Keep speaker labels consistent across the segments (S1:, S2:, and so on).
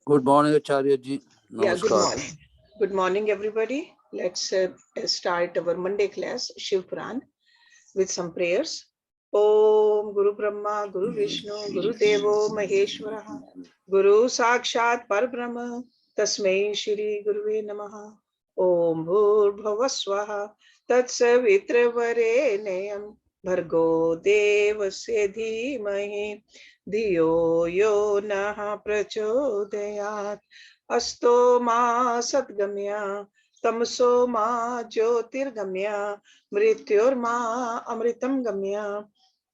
S1: Good morning, Acharya ji.
S2: Yeah, good
S1: Namaskar.
S2: morning. Good morning, everybody. Let's start our Monday class, Shiv Puran, with some prayers. Om Guru Brahma, Guru Vishnu, Guru Devo Maheshwara, Guru Sakshat Parabrahma, Tasmai Shri Guruve Namaha. Om Bhur Bhavaswaha, Tatsavitra Varenayam, Bhargo Devasya Dhimahi, Dhiyo Yo Naha Prachodayat. अस्तो मा सद्गम्या तमसो मा ज्योतिर्गम्या मृत्योर्मा अमृतं गम्या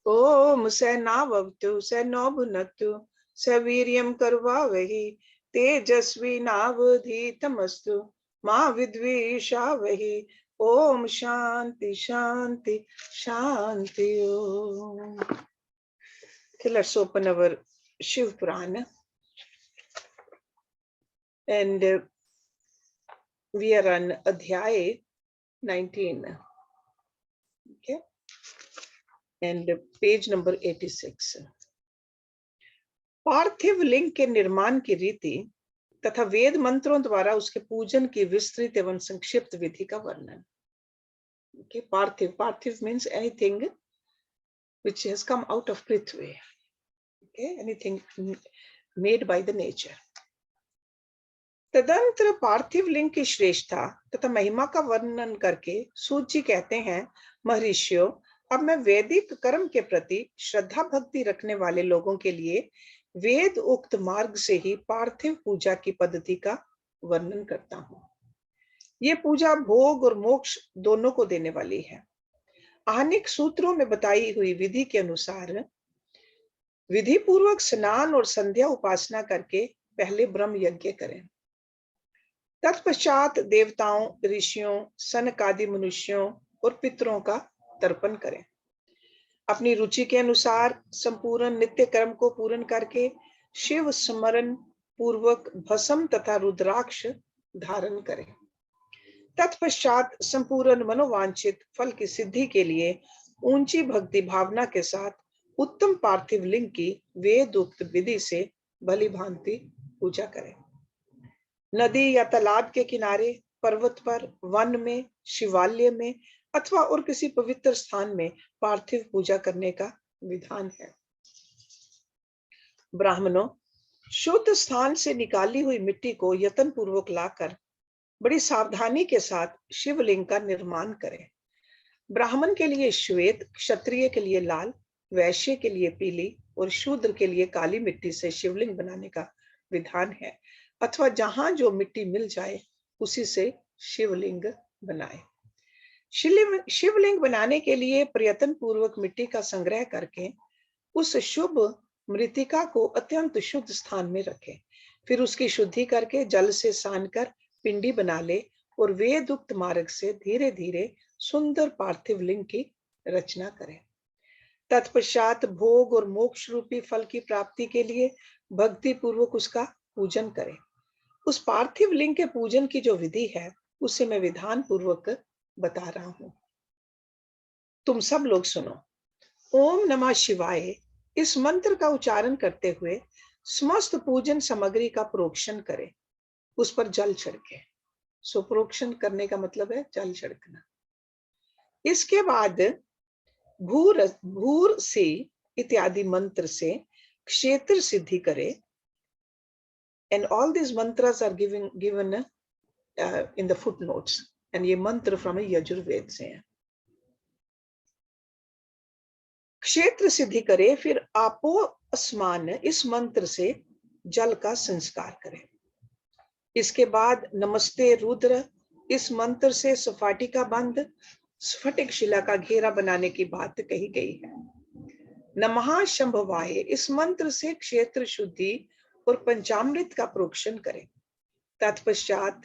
S2: ओम सेनावतु सेनोभुनक्तु सवीर्यं कर्वावहि तेजस्विनावधीतमस्तु मा विद्विषावहि ओम शांति शांति Shanti Om. Okay, let's open our Shiv Purana. And we are on Adhyay 19. Okay. And page number 86. पार्थिव लिंग के निर्माण की रीति तथा वेद मंत्रों द्वारा उसके पूजन की विस्तृत एवं संक्षिप्त विधि का वर्णन. Okay, Parthiv means anything which has come out of Prithvi. Okay, anything made by the nature. तदंतर पार्थिव लिंग की श्रेष्ठता तथा महिमा का वर्णन करके सूत जी कहते हैं, महर्षियों, अब मैं वैदिक कर्म के प्रति श्रद्धा भक्ति रखने वाले लोगों के लिए वेद उक्त मार्ग से ही पार्थिव पूजा की पद्धति का वर्णन करता हूँ. ये पूजा भोग और मोक्ष दोनों को देने वाली है. आहनिक सूत्रों में बताई हुई विधि के अनुसार विधि पूर्वक स्नान और संध्या उपासना करके पहले ब्रह्म यज्ञ करें. तत्पश्चात देवताओं, ऋषियों, सनकादि मनुष्यों और पितरों का तर्पण करें. अपनी रुचि के अनुसार संपूर्ण नित्य कर्म को पूर्ण करके शिव स्मरण पूर्वक भस्म तथा रुद्राक्ष धारण करें. तत्पश्चात संपूर्ण मनोवांछित फल की सिद्धि के लिए ऊंची भक्ति भावना के साथ उत्तम पार्थिव लिंग की वेदोक्त विधि से भली भांति पूजा करें. नदी या तालाब के किनारे, पर्वत पर, वन में, शिवालय में अथवा और किसी पवित्र स्थान में पार्थिव पूजा करने का विधान है. ब्राह्मणों, शुद्ध स्थान से निकाली हुई मिट्टी को यत्न पूर्वक लाकर बड़ी सावधानी के साथ शिवलिंग का निर्माण करें. ब्राह्मण के लिए श्वेत, क्षत्रिय के लिए लाल, वैश्य के लिए पीली और शूद्र के लिए काली मिट्टी से शिवलिंग बनाने का विधान है, अथवा जहां जो मिट्टी मिल जाए उसी से शिवलिंग बनाए. शिवलिंग बनाने के लिए प्रयत्न पूर्वक मिट्टी का संग्रह करके उस शुभ मृतिका को अत्यंत शुद्ध स्थान में रखें. फिर उसकी शुद्धि करके जल से सान कर पिंडी बना ले और वेदोक्त मार्ग से धीरे धीरे सुंदर पार्थिव लिंग की रचना करें. तत्पश्चात भोग और मोक्ष रूपी फल की प्राप्ति के लिए भक्ति पूर्वक उसका पूजन करें. उस पार्थिव लिंग के पूजन की जो विधि है उसे मैं विधान पूर्वक बता रहा हूं. तुम सब लोग सुनो. ओम नमः शिवाय इस मंत्र का उच्चारण करते हुए समस्त पूजन सामग्री का प्रोक्षण करें, उस पर जल छिड़के. सो प्रोक्षण करने का मतलब है जल छिड़कना. इसके बाद भूर से इत्यादि मंत्र से क्षेत्र सिद्धि करे. And all these mantras are given in the footnotes. And ये मंत्र from यजुर्वेद से हैं. क्षेत्र सिद्धि करे, फिर आपो अस्मान इस मंत्र से जल का संस्कार करें. इसके बाद नमस्ते रुद्र इस मंत्र से सफाटिका बंद स्फटिक शिला का घेरा बनाने की बात कही गई है. नमः शंभवाय इस मंत्र से क्षेत्र शुद्धि और पंचामृत का प्रोक्षण करें. तत्पश्चात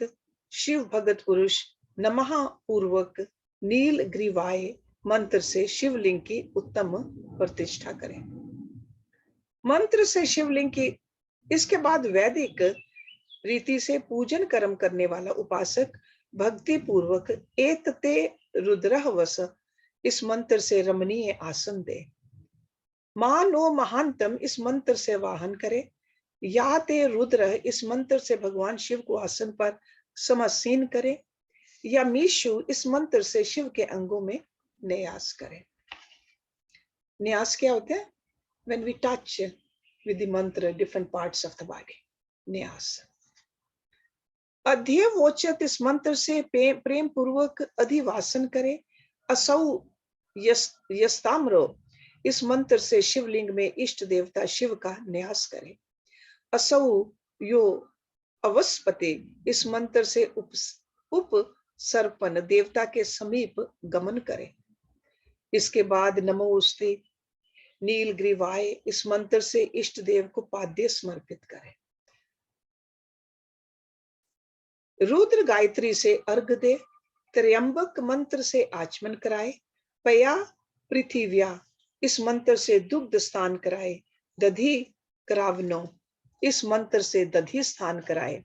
S2: शिव भगत पुरुष नमः पूर्वक नील ग्रीवाय मंत्र से शिवलिंग की उत्तम प्रतिष्ठा करें. मंत्र से शिवलिंग की इसके बाद वैदिक रीति से पूजन कर्म करने वाला उपासक भक्ति पूर्वक एतते रुद्रः वस इस मंत्र से रमणीय आसन दे. मां नो महानतम इस मंत्र से वाहन करे। या ते रुद्र इस मंत्र से भगवान शिव को आसन पर समासीन करे। या मीशु इस मंत्र से शिव के अंगों में न्यास करे। न्यास क्या होता है? When we touch with the mantra different parts of the body. न्यास। अध्यवोचत इस मंत्र से प्रेम पूर्वक अधिवासन करे। असौ यस्ताम्रो इस मंत्र से शिवलिंग में इष्ट देवता शिव का न्यास करे। असौ यो अवस्पते इस मंत्र से उपसर्पण देवता के समीप गमन करे। इसके बाद नमोस्ते नीलग्रीवाय इस मंत्र से इष्ट देव को पाद्य समर्पित करे। रुद्र गायत्री से अर्घ दे। त्र्यंबक मंत्र से आचमन कराए। पया पृथिव्या इस मंत्र से दुग्ध स्थान कराए। दधि करावनो इस मंत्र से दधि स्थान कराए।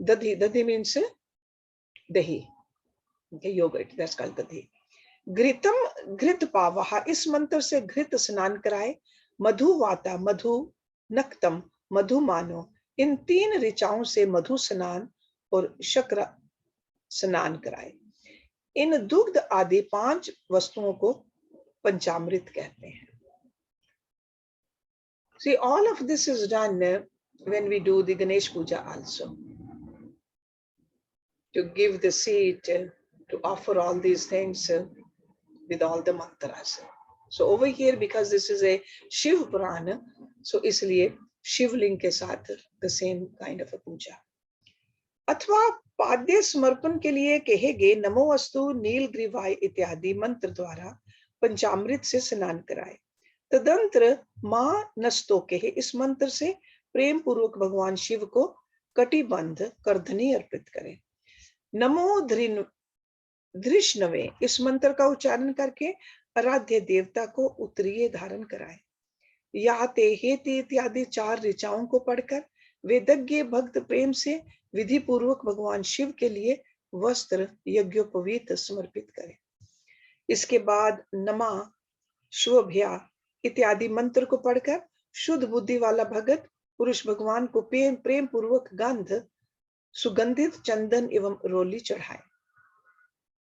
S2: दधि, दधि मीन्स दही, योगर्ट, दैट्स कॉल्ड दधि। घृतम घृत पावहा इस मंत्र से घृत स्नान कराए। मधुवाता मधु नक्तम मधु मानो इन 3 ऋचाओं से मधु स्नान और शक्र स्नान कराए। इन दुग्ध आदि 5 वस्तुओं को पंचामृत कहते हैं। See, all of this is done when we do the Ganesh Puja also. To give the seed, to offer all these things with all the mantras. So over here, because this is a Shiv Purana, so इसलिए शिवलिंग के साथ the same kind of a puja. अथवा पाद्य समर्पण के लिए कहे गए नमो अस्तु नीलग्रीवाय इत्यादि मंत्र द्वारा पंचामृत से स्नान कराए। तदंतर मां नस्तोके इस मंत्र से प्रेम पूर्वक भगवान शिव को कटिबंध करधनी अर्पित करें। नमो धृष्णवे इस मंत्र का उच्चारण करके आराध्य देवता को उत्तरीय धारण कराए। या ते हेति इत्यादि 4 ऋचाओं को पढ़कर वेदज्ञ भक्त प्रेम से विधि पूर्वक भगवान शिव के लिए वस्त्र यज्ञोपवीत समर्पित करें। इसके बाद नमा शुभ्या इत्यादि मंत्र को पढ़कर शुद्ध बुद्धि वाला भगत पुरुष भगवान को प्रेम पूर्वक गंध सुगंधित चंदन एवं रोली चढ़ाए।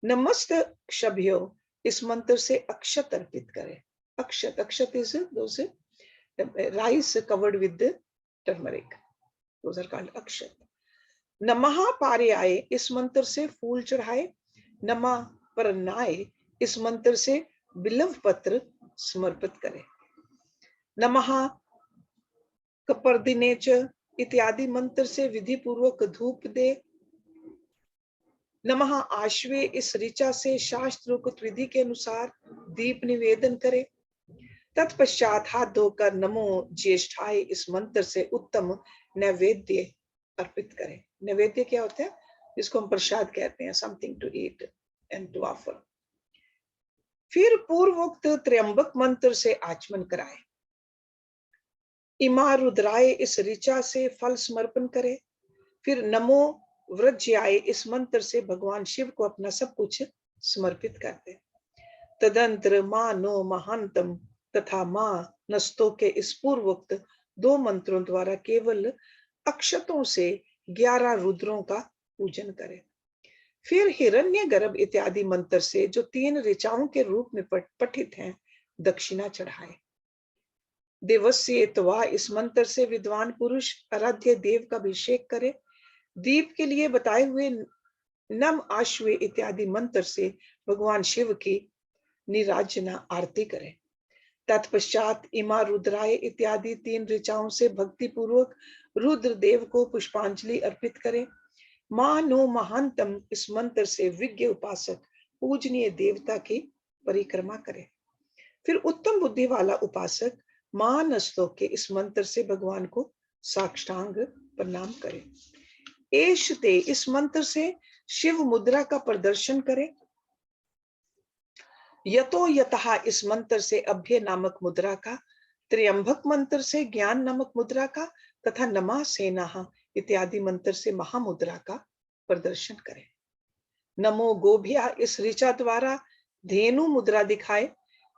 S2: नमस्त क्षभ्यो इस मंत्र से अक्षत अर्पित करें। अक्षत, अक्षत is those rice covered with the turmeric. Those are called अक्षत। नमः पार्याय इस मंत्र से फूल चढ़ाए। नमः परनाय इस मंत्र से बिल्व पत्र समर्पित करें। नमः कपर्दिनेच इत्यादि मंत्र से विधि पूर्वक धूप दे। नमः आश्वे इस ऋचा से शास्त्रोक्त विधि के अनुसार दीप निवेदन करे। तत्पश्चात हाथ धोकर नमो ज्येष्ठाय इस मंत्र से उत्तम नैवेद्य अर्पित करें। नैवेद्य क्या होता है? जिसको हम प्रसाद कहते हैं, something to eat and to offer. फिर पूर्वोक्त त्र्यंबक मंत्र से आचमन कराए। इमा रुद्राय इस ऋचा से फल समर्पण करे। फिर नमो व्रज्याय इस मंत्र से भगवान शिव को अपना सब कुछ समर्पित करते। तदंतर मां नो महानतम तथा मां नस्तो के इस पूर्वोक्त 2 मंत्रों द्वारा केवल अक्षतों से 11 रुद्रों का पूजन करे। फिर हिरण्य गर्भ इत्यादि मंत्र से जो 3 ऋचाओं के रूप में पठित हैं दक्षिणा चढ़ाए। देवस्येत्वा इस मंत्र से विद्वान पुरुष आराध्य देव का अभिषेक करे। दीप के लिए बताए हुए नम आश्वे इत्यादि मंत्र से भगवान शिव की निराजना आरती करे। तत्पश्चात इमा रुद्राय इत्यादि 3 ऋचाओं से भक्ति पूर्वक रुद्र देव को पुष्पांजलि अर्पित करे। मां नो महानतम इस मंत्र से विज्ञ उपासक पूजनीय देवता की परिक्रमा करे। फिर उत्तम बुद्धि वाला उपासक मां नस्तो के इस मंत्र से भगवान को साष्टांग प्रणाम करे। एशते इस मंत्र से शिव मुद्रा का प्रदर्शन करे। यतो यतः इस मंत्र से अभ्य नामक मुद्रा का, त्र्यंबक मंत्र से ज्ञान नामक मुद्रा का तथा नमः सेना इत्यादि मंत्र से महामुद्रा का प्रदर्शन करें। नमो गोभ्या इस ऋचा द्वारा धेनु मुद्रा दिखाए।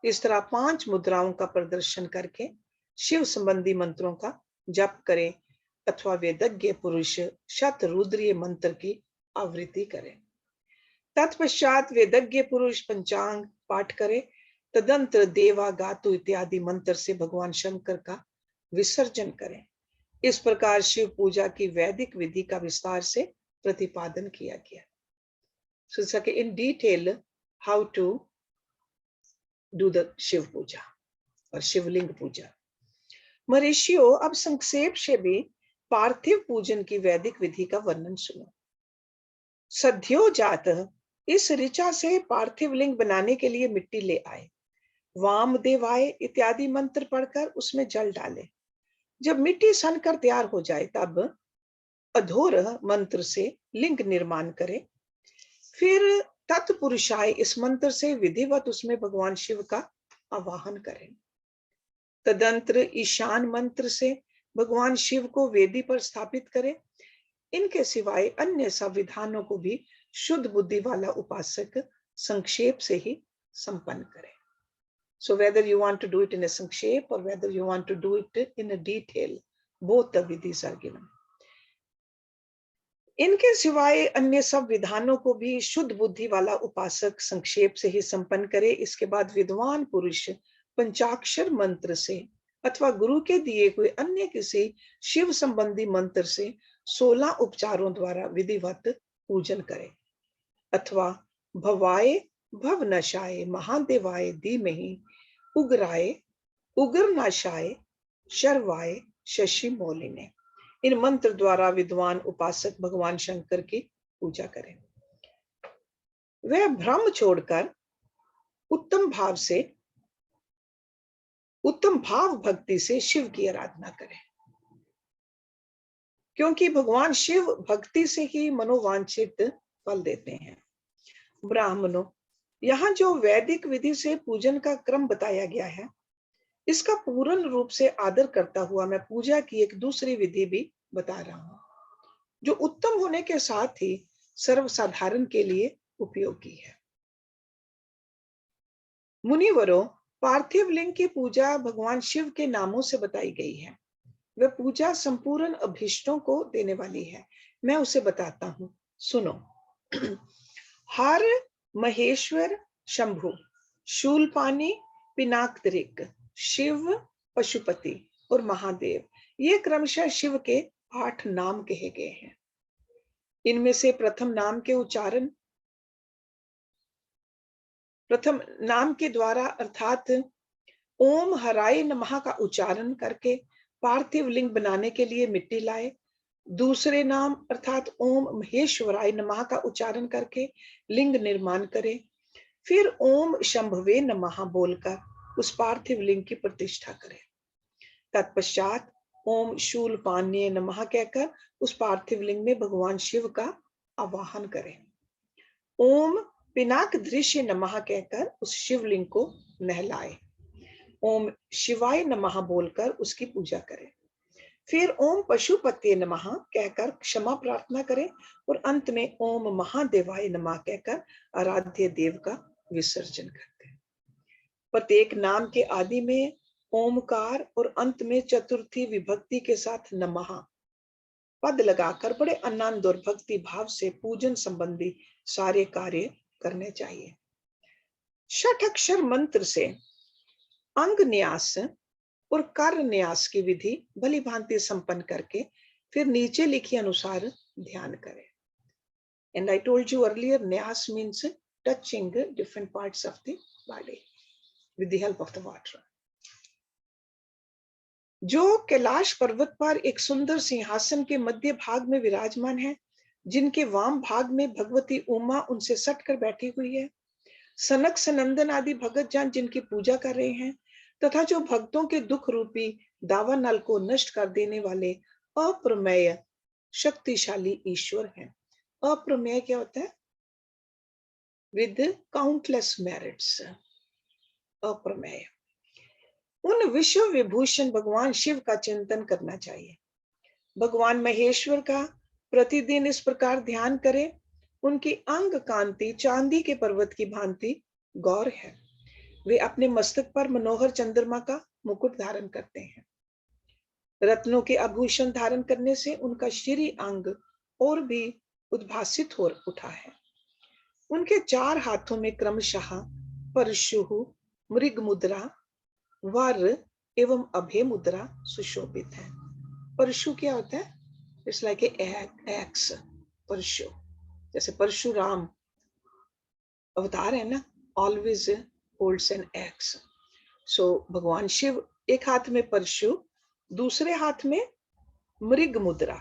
S2: इस तरह 5 मुद्राओं का प्रदर्शन करके शिव संबंधी मंत्रों का जप करें अथवा वेदज्ञ पुरुष शतरुद्रीय मंत्र की आवृत्ति करें। तत्पश्चात वेदज्ञ पुरुष पंचांग पाठ करे, तदंतर देवा गातु इत्यादि मंत्र से भगवान शंकर का विसर्जन करें। इस प्रकार शिव पूजा की वैदिक विधि का विस्तार से प्रतिपादन किया गया। So it's like in detail how to do the Shiv पूजा और शिवलिंग पूजा। महर्षियों, अब संक्षेप से भी पार्थिव पूजन की वैदिक विधि का वर्णन सुनो। सद्यो जात, इस ऋचा से पार्थिव लिंग बनाने के लिए मिट्टी ले आए, वाम देवाय इत्यादि मंत्र पढ़कर उसमें जल डाले। जब मिट्टी सनकर तैयार हो जाए तब अधोर मंत्र से लिंग निर्माण करे। फिर तत्पुरुषाय इस मंत्र से विधिवत उसमें भगवान शिव का आवाहन करें। तदंतर ईशान मंत्र से भगवान शिव को वेदी पर स्थापित करें। इनके सिवाय अन्य सब विधानों को भी शुद्ध बुद्धि वाला उपासक संक्षेप से ही संपन्न करे। So whether you want to do it in a संक्षेप or whether you want to do it in a detail, both the vidhis are given. इनके सिवाय अन्य सब विधानों को भी शुद्ध बुद्धि वाला उपासक संक्षेप से ही संपन्न करे। इसके बाद विद्वान पुरुष पंचाक्षर मंत्र से अथवा गुरु के दिए हुए अन्य किसी शिव संबंधी मंत्र से 16 उपचारों द्वारा विधिवत पूजन करे, अथवा भवाय भवनाशाय महादेवाय धीमहि उग्राय उग्रनाशाय शर्वाय शशि मौलिने, इन मंत्र द्वारा विद्वान उपासक भगवान शंकर की पूजा करें। वह भ्रम छोड़कर उत्तम भाव भक्ति से शिव की आराधना करें, क्योंकि भगवान शिव भक्ति से ही मनोवांछित फल देते हैं। ब्राह्मणों, यहाँ जो वैदिक विधि से पूजन का क्रम बताया गया है, इसका पूर्ण रूप से आदर करता हुआ मैं पूजा की एक दूसरी विधि भी बता रहा हूं, जो उत्तम होने के साथ ही सर्वसाधारण के लिए उपयोगी है। मुनिवरों, पार्थिव लिंग की पूजा भगवान शिव के नामों से बताई गई है। वह पूजा संपूर्ण अभीष्टों को देने वाली है। मैं उसे बताता हूं, सुनो। हर, महेश्वर, शंभु, शूलपाणी, पिनाकदृक, शिव, पशुपति और महादेव, ये क्रमशः शिव के 8 नाम कहे गए हैं। इनमें से प्रथम नाम के द्वारा अर्थात ओम हराय नमः का उच्चारण करके पार्थिव लिंग बनाने के लिए मिट्टी लाए। दूसरे नाम अर्थात ओम महेश्वराय नमः का उच्चारण करके लिंग निर्माण करे। फिर ओम शंभवे नमः बोलकर उस पार्थिव लिंग की प्रतिष्ठा करें। तत्पश्चात ओम शूलपाण्ये नमः कहकर उस पार्थिव लिंग में भगवान शिव का आवाहन करें। ओम पिनाक दृश्य नमः कहकर उस शिवलिंग को नहलाए। ओम शिवाय नमः बोलकर उसकी पूजा करें। फिर ओम पशुपते नमः कहकर क्षमा प्रार्थना करें और अंत में ओम महादेवाय नमः कहकर आराध्य देव का विसर्जन करते हैं। प्रत्येक नाम के आदि में ओमकार और अंत में चतुर्थी विभक्ति के साथ नमः पद लगाकर बड़े आनंद और भक्ति भाव से पूजन संबंधी सारे कार्य करने चाहिए। षटअक्षर मंत्र से अंग न्यास और कर न्यास की विधि भली भांति संपन्न करके फिर नीचे लिखी अनुसार ध्यान करें। And I told you earlier, न्यास means touching different parts of the body with the help of the water. जो कैलाश पर्वत पर एक सुंदर सिंहासन के मध्य भाग में विराजमान है, जिनके वाम भाग में भगवती उमा उनसे सट कर बैठी हुई है, सनक सनंदन आदि भगत जन जिनकी पूजा कर रहे हैं, तथा जो भक्तों के दुख रूपी दावानल को नष्ट कर देने वाले अप्रमेय शक्तिशाली ईश्वर हैं। अप्रमेय क्या होता है? विद काउंटलेस मेरिट्स, अप्रमेय। उन विश्व विभूषण भगवान शिव का चिंतन करना चाहिए। भगवान महेश्वर का प्रतिदिन इस प्रकार ध्यान करें, उनकी अंग कांति चांदी के पर्वत की भांति गौर है। वे अपने मस्तक पर मनोहर चंद्रमा का मुकुट धारण करते हैं। रत्नों के आभूषण धारण करने से उनका श्री अंग और भी उद्भासित हो उठा है। उनके 4 हाथों में क्रमशः परशु, मृग मुद्रा, वर एवं अभय मुद्रा सुशोभित है। परशु क्या होता है? इट्स लाइक एक्स, परशु, जैसे परशुराम अवतार है ना, ऑलवेज होल्ड्स एन एक्स। सो भगवान शिव एक हाथ में परशु, दूसरे हाथ में मृग मुद्रा।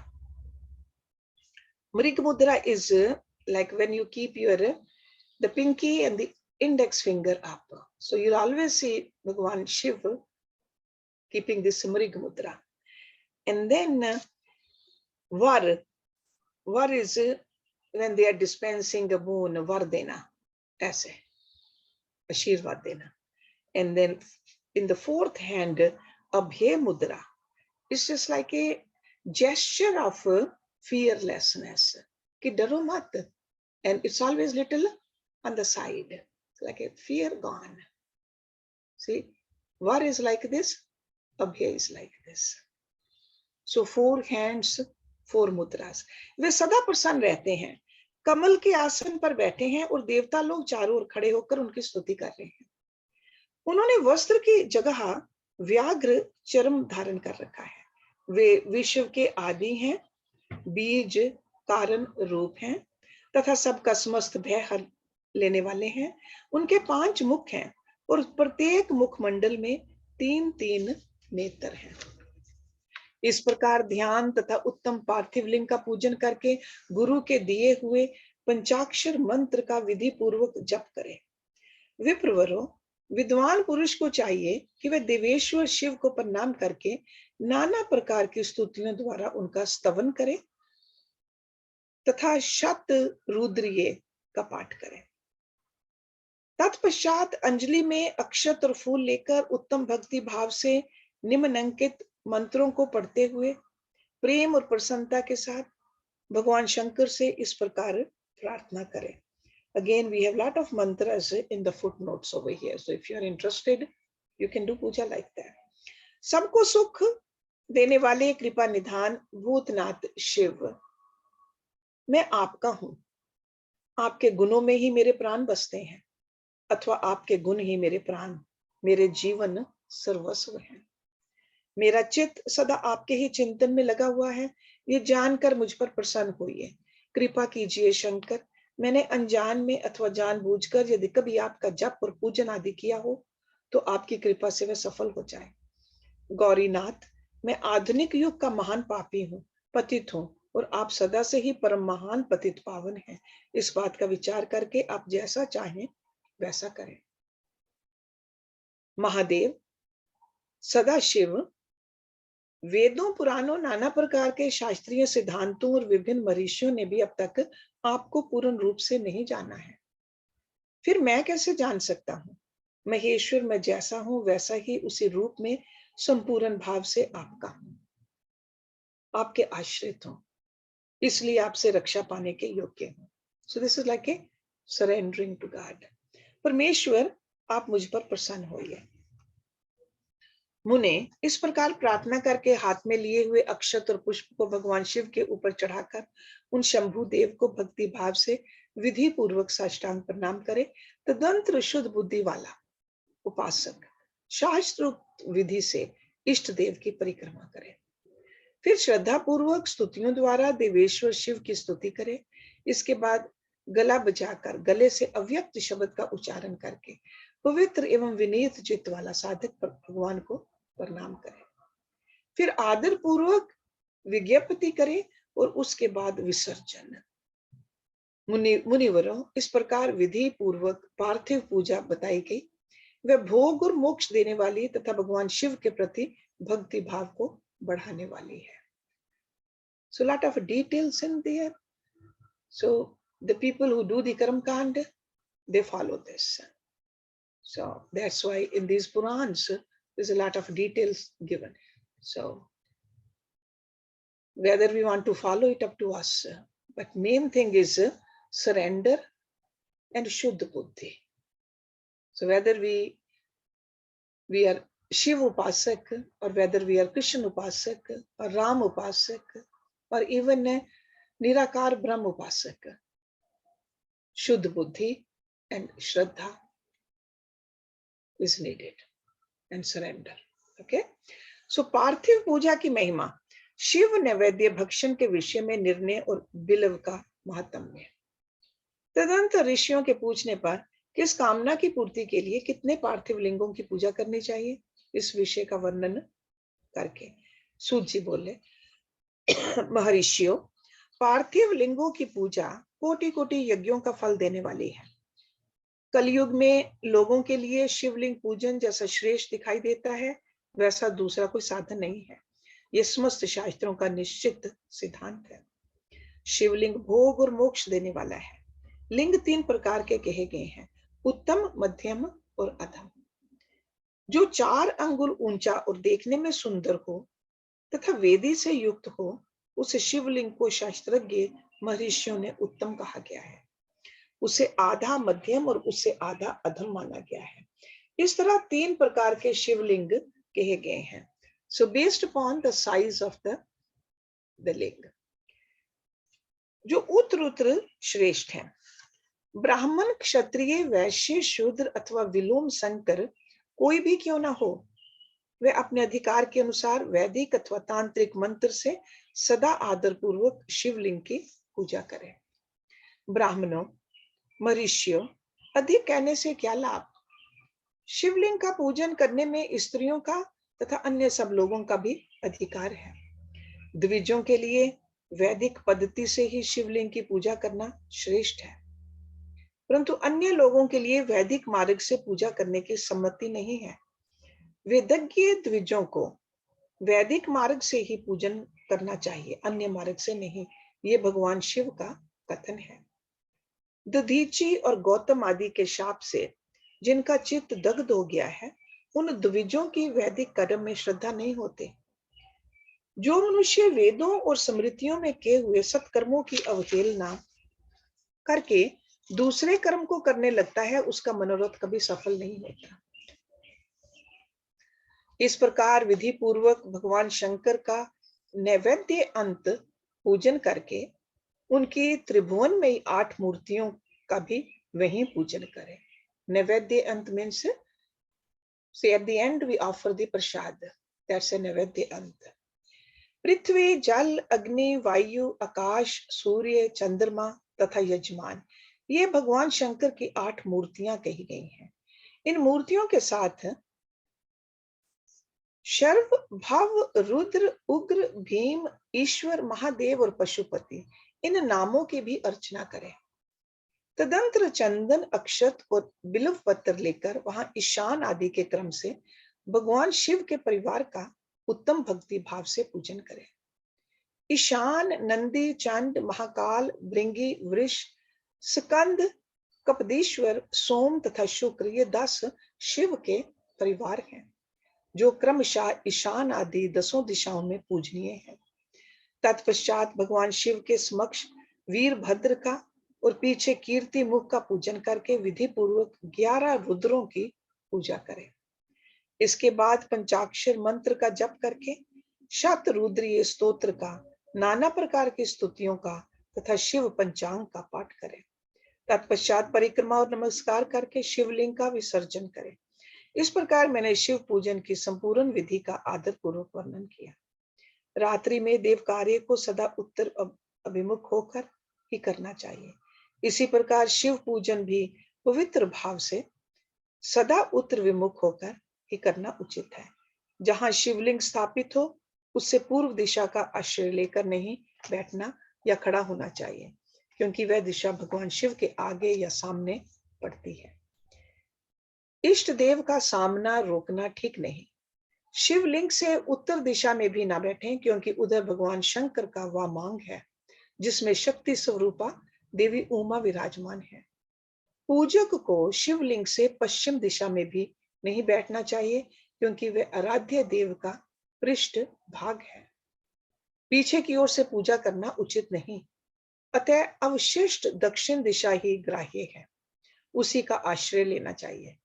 S2: मृग मुद्रा is like when you keep your the pinky and the index finger up. So you'll always see Bhagwan Shiv keeping this mrig mudra. And then var is when they are dispensing a boon, vardena, aise, ashirvad dena. And then in the 4th hand, abhay mudra. It's just like a gesture of fearlessness. Ki daro mat. And it's always little on the side, like a fear gone. See, var is like this, abhay is like this. So 4 hands, 4 mudras. वे सदा प्रसन्न रहते हैं, कमल के आसन पर बैठे हैं और देवता लोग चारों ओर खड़े होकर उनकी स्तुति कर रहे हैं। उन्होंने वस्त्र की जगह व्याघ्र चर्म धारण कर रखा है। वे विश्व के आदि हैं, बीज कारण रूप हैं तथा सबका समस्त भय हर लेने वाले हैं। उनके 5 मुख हैं और प्रत्येक मुखमंडल में 3-3 नेत्र हैं। इस प्रकार ध्यान तथा उत्तम पार्थिव लिंग का पूजन करके गुरु के दिए हुए पंचाक्षर मंत्र का विधि पूर्वक जप करें। विप्रवरों, विद्वान पुरुष को चाहिए कि वह देवेश्वर शिव को प्रणाम करके नाना प्रकार की स्तुतियों द्वारा उनका स्तवन करे तथा शत रुद्रीय का पाठ करें। तत्पश्चात अंजलि में अक्षत और फूल लेकर उत्तम भक्ति भाव से निम्नंकित मंत्रों को पढ़ते हुए प्रेम और प्रसन्नता के साथ भगवान शंकर से इस प्रकार प्रार्थना करें। Again, we have lot of mantras in the footnotes over here. So if you are interested, you can do puja like that. सबको सुख देने वाले कृपा निधान भूतनाथ शिव, मैं आपका हूं। आपके गुणों में ही मेरे प्राण बसते हैं अथवा आपके गुण ही मेरे प्राण, मेरे जीवन सर्वस्व है। मेरा चित्त सदा आपके ही चिंतन में लगा हुआ है, ये जानकर मुझ पर प्रसन्न होइए। कृपा कीजिए शंकर, मैंने अनजान में अथवा जानबूझकर यदि कभी आपका जप और पूजन आदि किया हो तो आपकी कृपा से वह सफल हो जाए। गौरीनाथ, मैं आधुनिक युग का महान पापी हूँ, पतित हूँ और आप सदा से ही परम महान पतित पावन हैं। इस बात का विचार करके आप जैसा चाहें वैसा करें। महादेव, सदा शिव, वेदों पुराणों नाना प्रकार के शास्त्रीय सिद्धांतों और विभिन्न मरीषियों ने भी अब तक आपको पूर्ण रूप से नहीं जाना है, फिर मैं कैसे जान सकता हूँ? महेश्वर, मैं जैसा हूं वैसा ही उसी रूप में संपूर्ण भाव से आपका हूं, आपके आश्रित हूं, इसलिए आपसे रक्षा पाने के योग्य हूं। So this is like a surrendering to God. परमेश्वर, आप मुझ पर प्रसन्न होइए। मुने इस प्रकार प्रार्थना करके हाथ में लिए हुए अक्षत और पुष्प को भगवान शिव के ऊपर चढ़ाकर उन शंभु देव को भक्ति भाव से विधि पूर्वक साष्टांग प्रणाम करे। तदंतर शुद्ध बुद्धि वाला उपासक शास्त्र विधि से इष्ट देव की परिक्रमा करे। फिर श्रद्धा पूर्वक स्तुतियों द्वारा देवेश्वर शिव की स्तुति करे। इसके बाद गला बजाकर गले से अव्यक्त शब्द का उच्चारण करके पवित्र एवं विनीत चित्त वाला साधक पर भगवान को प्रणाम करे। फिर आदर पूर्वक विज्ञप्ति करे और उसके बाद विसर्जन। मुनिवरों, इस प्रकार विधि पूर्वक पार्थिव पूजा बताई गई। वह भोग और मोक्ष देने वाली तथा भगवान शिव के प्रति भक्ति भाव को बढ़ाने वाली है। So lot of details in there. So the people who do the Karam Kand, they follow this. So that's why in these Purans, there's a lot of details given. So whether we want to follow it, up to us. But main thing is surrender and Shuddha Buddhi. So whether we we are Shiva उपासक, और whether we are Krishna उपासक और राम उपासक और even निराकार ब्रह्म उपासक, शुद्ध बुद्धि and Shraddha is needed and surrender. Okay, so पार्थिव पूजा की महिमा, शिव नैवेद्य भक्षण के विषय में निर्णय और बिलव का महात्म्य। तदंतर ऋषियों के पूछने पर किस कामना की पूर्ति के लिए कितने पार्थिव लिंगों की पूजा करनी चाहिए, इस विषय का वर्णन करके सूत जी बोले, महर्षियों, पार्थिव लिंगों की पूजा कोटि कोटि यज्ञों का फल देने वाली है। कलयुग में लोगों के लिए शिवलिंग पूजन जैसा श्रेष्ठ दिखाई देता है, वैसा दूसरा कोई साधन नहीं है। यह समस्त शास्त्रों का निश्चित सिद्धांत है। शिवलिंग भोग और मोक्ष देने वाला है। लिंग 3 प्रकार के कहे गए हैं, उत्तम, मध्यम और अधम। जो 4 अंगुल ऊंचा और देखने में सुंदर हो तथा वेदी से युक्त हो, उस शिवलिंग को शास्त्रज्ञ महर्षियों ने उत्तम कहा गया है। उसे आधा मध्यम और उससे आधा अधम माना गया है। इस तरह 3 प्रकार के शिवलिंग कहे गए हैं। So based upon the size of the लिंग, जो उत्तर श्रेष्ठ है। ब्राह्मण, क्षत्रिय, वैश्य, शूद्र अथवा विलोम संकर कोई भी क्यों ना हो, वे अपने अधिकार के अनुसार वैदिक अथवा तांत्रिक मंत्र से सदा आदर पूर्वक शिवलिंग की पूजा करें। ब्राह्मणों, महर्षियों, अधिक कहने से क्या लाभ? शिवलिंग का पूजन करने में स्त्रियों का तथा अन्य सब लोगों का भी अधिकार है। द्विजों के लिए वैदिक पद्धति से ही शिवलिंग की पूजा करना श्रेष्ठ है, परंतु अन्य लोगों के लिए वैदिक मार्ग से पूजा करने की सम्मति नहीं है। वेदज्ञ द्विजों को वैदिक मार्ग से ही पूजन करना चाहिए, अन्य मार्ग से नहीं। ये भगवान शिव का कथन है। दधीची और गौतम आदि के शाप से जिनका चित्त दग्ध हो गया है, उन द्विजों की वैदिक कर्म में श्रद्धा नहीं होती। जो मनुष्य वेदों और स्मृतियों में किए हुए सत्कर्मों की अवहेलना करके दूसरे कर्म को करने लगता है, उसका मनोरथ कभी सफल नहीं होता। इस प्रकार विधि पूर्वक भगवान शंकर का नैवेद्य अंत पूजन करके उनकी त्रिभुवन में 8 मूर्तियों का भी वहीं पूजन करें। नैवेद्य अंत means say at the end we offer the prasad, that's a नैवेद्य अंत। पृथ्वी, जल, अग्नि, वायु, आकाश, सूर्य, चंद्रमा तथा यजमान, ये भगवान शंकर की 8 मूर्तियां कही गई हैं। इन मूर्तियों के साथ शर्व, भव, रुद्र, उग्र, भीम, ईश्वर, महादेव और पशुपति, इन नामों की भी अर्चना करें। तदंतर चंदन, अक्षत और बिल्व पत्र लेकर वहां ईशान आदि के क्रम से भगवान शिव के परिवार का उत्तम भक्ति भाव से पूजन करें। ईशान, नंदी, चंड, महाकाल, भृंगी, वृष, स्कंद, कपदीश्वर, सोम तथा शुक्र, ये 10 शिव के परिवार हैं, जो क्रमशः ईशान आदि 10 दिशाओं में पूजनीय है। तत्पश्चात भगवान शिव के समक्ष वीरभद्र का और पीछे कीर्ति मुख का पूजन करके विधि पूर्वक 11 रुद्रों की पूजा करें। इसके बाद पंचाक्षर मंत्र का जप करके शत रुद्रीय स्तोत्र का, नाना प्रकार की स्तुतियों का तथा शिव पंचांग का पाठ करें। तत्पश्चात परिक्रमा और नमस्कार करके शिवलिंग का विसर्जन करें। इस प्रकार मैंने शिव पूजन की संपूर्ण विधि का आदर पूर्वक वर्णन किया। रात्रि में देव कार्य को सदा उत्तर अभिमुख होकर ही करना चाहिए। इसी प्रकार शिव पूजन भी पवित्र भाव से सदा उत्तर विमुख होकर ही करना उचित है। जहां शिवलिंग स्थापित हो, उससे पूर्व दिशा का आश्रय लेकर नहीं बैठना या खड़ा होना चाहिए, क्योंकि वह दिशा भगवान शिव के आगे या सामने पड़ती है। इष्ट देव का सामना रोकना ठीक नहीं। शिवलिंग से उत्तर दिशा में भी ना बैठें, क्योंकि उधर भगवान शंकर का वामांग है, जिसमें शक्ति स्वरूपा देवी उमा विराजमान है। पूजक को शिवलिंग से पश्चिम दिशा में भी नहीं बैठना चाहिए, क्योंकि वह आराध्य देव का पृष्ठ भाग है। पीछे की ओर से पूजा करना उचित नहीं, अतः अवशिष्ट दक्षिण दिशा ही ग्राह्य है, उसी का आश्रय लेना चाहिए।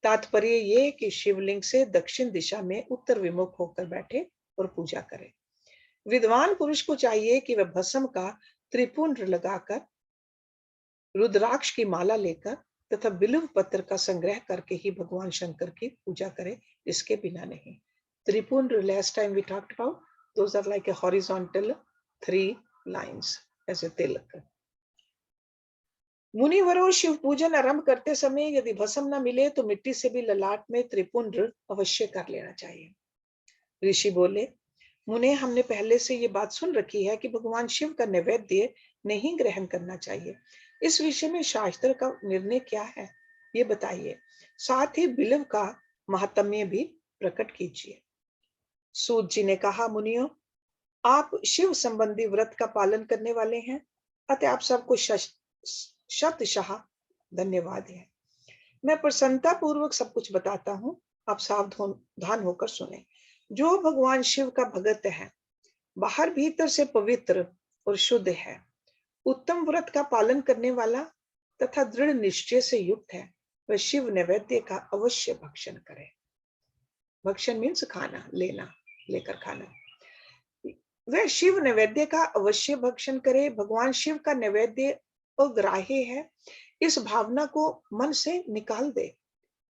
S2: तात्पर्य ये कि शिवलिंग से दक्षिण दिशा में उत्तर विमुख होकर बैठे और पूजा करें। विद्वान पुरुष को चाहिए कि वह भस्म का त्रिपुंड लगाकर, रुद्राक्ष की माला लेकर तथा बिल्व पत्र का संग्रह करके ही भगवान शंकर की पूजा करे, इसके बिना नहीं। Tripund, last time we talked about, those are like a horizontal 3 lines as a tilak. मुनिवरों, Shiv पूजन आरंभ करते समय यदि भस्म न मिले तो मिट्टी से भी ललाट में त्रिपुंड अवश्य कर लेना चाहिए। ऋषि बोले, मुने, हमने पहले से ये बात सुन रखी है कि भगवान शिव का नैवेद्य नहीं ग्रहण करना चाहिए। इस विषय में शास्त्र का निर्णय क्या है, ये बताइए। साथ ही बिल्व का महात्म्य भी प्रकट कीजिए। सूत जी ने कहा, मुनियों, आप शिव संबंधी व्रत का पालन करने वाले हैं, अतः आप सबको शतशः धन्यवाद है। मैं प्रसन्नता पूर्वक सब कुछ बताता हूँ, आप सावधान होकर सुने। जो भगवान शिव का भगत है, बाहर भीतर से पवित्र और शुद्ध है, उत्तम व्रत का पालन करने वाला तथा दृढ़ निश्चय से युक्त है, वह शिव नैवेद्य का अवश्य भक्षण करे। भक्षण मीन्स खाना, लेना, लेकर खाना। वह शिव नैवेद्य का अवश्य भक्षण करे। भगवान शिव का नैवेद्य अग्राह्य है, इस भावना को मन से निकाल दे।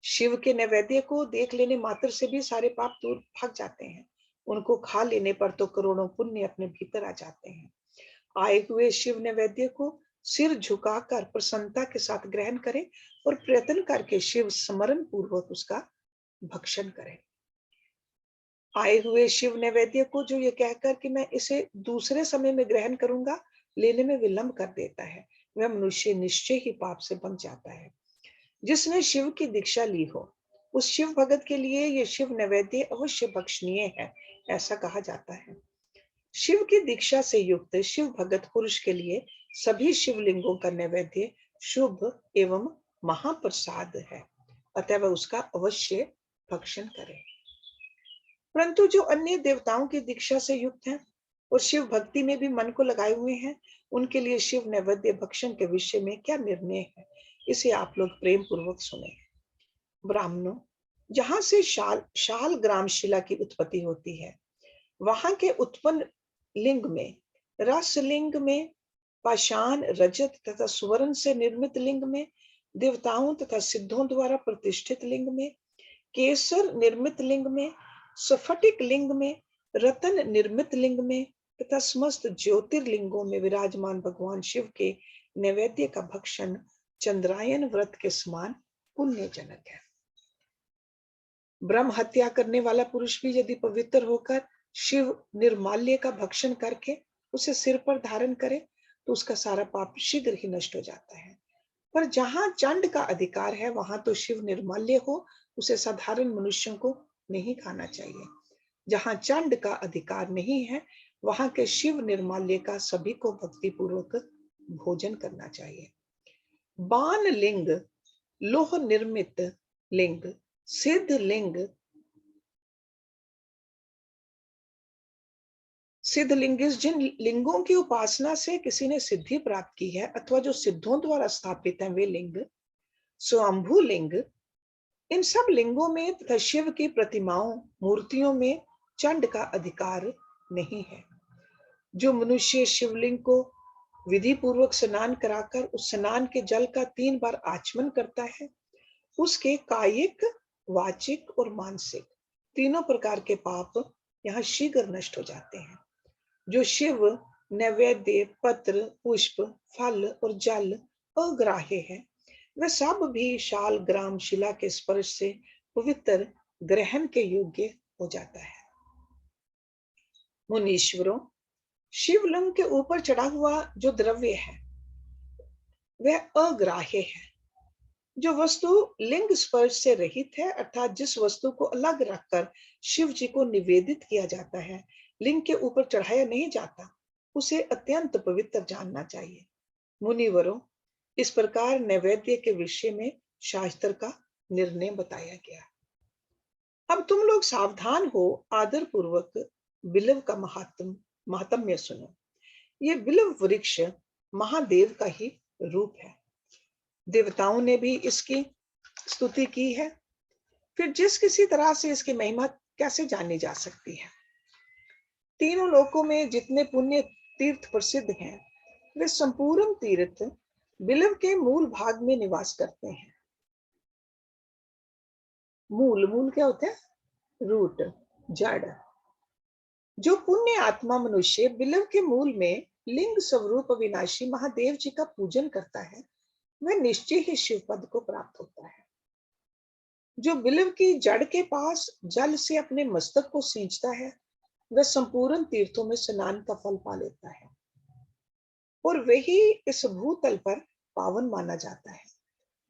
S2: शिव के नैवेद्य को देख लेने मात्र से भी सारे पाप दूर भाग जाते हैं। उनको खा लेने पर तो करोड़ों पुण्य अपने भीतर आ जाते हैं। आए हुए शिव नैवेद्य को सिर झुकाकर प्रसन्नता के साथ ग्रहण करें और प्रयत्न करके शिव स्मरण पूर्वक उसका भक्षण करें। आए हुए शिव नैवेद्य को जो ये कहकर कि मैं इसे दूसरे समय में ग्रहण करूंगा, लेने में विलंब कर देता है, वह मनुष्य निश्चय ही पाप से बन जाता है। जिसने शिव की दीक्षा ली हो, उस शिव भगत के लिए ये शिव नैवेद्य अवश्य भक्षणीय है, ऐसा कहा जाता है। शिव की दीक्षा से युक्त शिव भगत पुरुष के लिए सभी शिवलिंगों का नैवेद्य शुभ एवं महाप्रसाद है, अतः वह उसका अवश्य भक्षण करे। परंतु जो अन्य देवताओं की दीक्षा से युक्त हैं और शिव भक्ति में भी मन को लगाए हुए हैं, उनके लिए शिव नैवेद्य भक्षण के विषय में क्या निर्णय है, इसे आप लोग प्रेम पूर्वक सुने। ब्राह्मणों, जहां से शाल ग्राम शिला की उत्पत्ति होती है, वहां के उत्पन्न लिंग में, रस लिंग में, पाषाण, रजत तथा स्वर्ण से निर्मित लिंग में, देवताओं तथा सिद्धों द्वारा प्रतिष्ठित लिंग में, केसर निर्मित लिंग में, स्फटिक लिंग में, रतन निर्मित लिंग में तथा समस्त ज्योतिर्लिंगों में विराजमान भगवान शिव के नैवेद्य का भक्षण चंद्रायन व्रत के समान पुण्यजनक है। ब्रह्म हत्या करने वाला पुरुष भी यदि पवित्र होकर शिव निर्माल्य का भक्षण करके उसे सिर पर धारण करे, तो उसका सारा पाप शीघ्र ही नष्ट हो जाता है। पर जहां चंड का अधिकार है, वहां तो शिव निर्माल्य हो, उसे साधारण मनुष्यों को नहीं खाना चाहिए। जहां चंड का अधिकार नहीं है, वहां के शिव निर्माल्य का सभी को भक्ति पूर्वक भोजन करना चाहिए। बाण लिंग, लोह निर्मित लिंग, सिद्ध लिंग, सिद्ध लिंग, जिन लिंगों की उपासना से किसी ने सिद्धि प्राप्त की है अथवा जो सिद्धों द्वारा स्थापित हैं, वे लिंग, स्वयंभू लिंग, इन सब लिंगों में तथा शिव की प्रतिमाओं, मूर्तियों में चंड का अधिकार नहीं है। जो मनुष्य शिवलिंग को विधि पूर्वक स्नान कराकर उस स्नान के जल का 3 बार आचमन करता है, उसके कायिक, वाचिक और मानसिक तीनों प्रकार के पाप यहाँ शीघ्र नष्ट हो जाते हैं। जो शिव नैवेद्य, पत्र, पुष्प, फल और जल अग्राह्य है, वह सब भी शाल ग्राम शिला के स्पर्श से पवित्र ग्रहण के योग्य हो जाता है। मुनीश्वरों, शिवलिंग के ऊपर चढ़ा हुआ जो द्रव्य है, वह अग्राह्य है। जो वस्तु लिंग स्पर्श से रहित है, अर्थात जिस वस्तु को अलग रखकर शिव जी को निवेदित किया जाता है, लिंग के ऊपर चढ़ाया नहीं जाता, उसे अत्यंत पवित्र जानना चाहिए। मुनिवरों, इस प्रकार नैवेद्य के विषय में शास्त्र का निर्णय बताया गया। अब तुम लोग सावधान हो, आदर पूर्वक बिल्व का महात्म्य सुनो। ये बिल्व वृक्ष महादेव का ही रूप है। देवताओं ने भी इसकी स्तुति की है फिर जिस किसी तरह से इसकी महिमा कैसे जानी जा सकती है। तीनों लोकों में जितने पुण्य तीर्थ प्रसिद्ध हैं, वे संपूर्ण तीर्थ बिलव के मूल भाग में निवास करते हैं। मूल मूल क्या होता है? रूट, जड़। जो पुण्य आत्मा मनुष्य बिलव के मूल में लिंग स्वरूप अविनाशी महादेव जी का पूजन करता है, वह निश्चय ही शिव पद को प्राप्त होता है। जो बिलव की जड़ के पास जल से अपने मस्तक को सींचता है, वह संपूर्ण तीर्थों में स्नान का फल पा लेता है और वही इस भूतल पर पावन माना जाता है।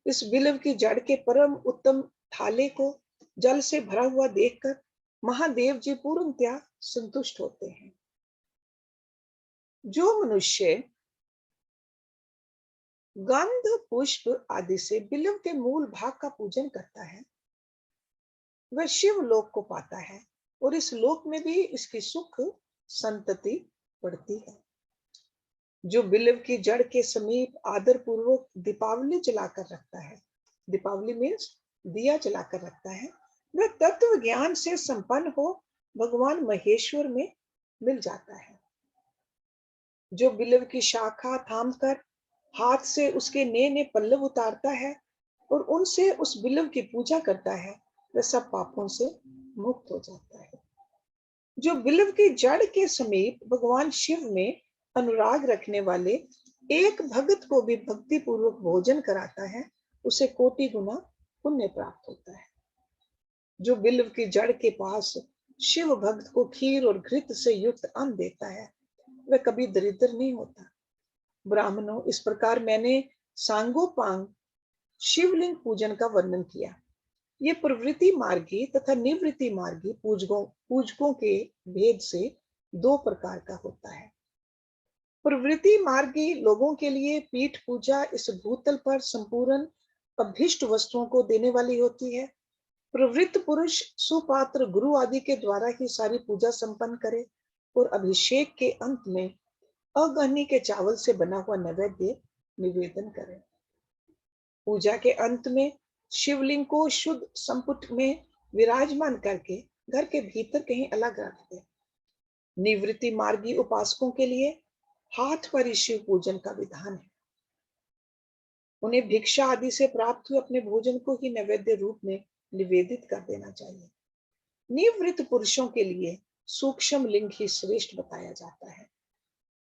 S2: इस बिलव की जड़ के परम उत्तम थाले को जल से भरा हुआ देखकर महादेव जी पूर्णतया संतुष्ट होते हैं। जो मनुष्य गंध पुष्प आदि से बिलव के मूल भाग का पूजन करता है, वह शिव लोक को पाता है और इस लोक में भी इसकी सुख संतति बढ़ती है। जो बिलव की जड़ के समीप आदर पूर्वक दीपावली जलाकर रखता है, दीपावली मीन्स दिया जलाकर रखता है, वह तत्व ज्ञान से संपन्न हो भगवान महेश्वर में मिल जाता है। जो बिलव की शाखा थामकर हाथ से उसके नए पल्लव उतारता है और उनसे उस बिलव की पूजा करता है, वह सब पापों से मुक्त हो जाता है। जो बिलव की जड़ के समीप भगवान शिव में अनुराग रखने वाले एक भक्त को भी भक्ति पूर्वक भोजन कराता है, उसे कोटि गुना पुण्य प्राप्त होता है। जो बिलव की जड़ के पास शिव भक्त को खीर और घृत से युक्त अन्न देता है, वह कभी दरिद्र नहीं होता। ब्राह्मणों, इस प्रकार मैंने सांगोपांग शिवलिंग पूजन का वर्णन किया। ये प्रवृत्ति मार्गी तथा निवृत्ति मार्गी पूजकों के भेद से दो प्रकार का होता है। प्रवृत्ति मार्गी लोगों के लिए पीठ पूजा इस भूतल पर संपूर्ण अभिष्ट वस्तुओं को देने वाली होती है। प्रवृत्त पुरुष सुपात्र गुरु आदि के द्वारा ही सारी पूजा संपन्न करे और अभिषेक के अंत में अगहनी के चावल से बना हुआ नैवेद्य निवेदन करे। पूजा के अंत में शिवलिंग को शुद्ध संपुट में विराजमान करके घर के भीतर कहीं अलग रख दे। निवृत्ति मार्गी उपासकों के लिए हाथ पर ही शिव पूजन का विधान है। उन्हें भिक्षा आदि से प्राप्त हुए अपने भोजन को ही नैवेद्य रूप में निवेदित कर देना चाहिए। निवृत्त पुरुषों के लिए सूक्ष्म लिंग ही श्रेष्ठ बताया जाता है।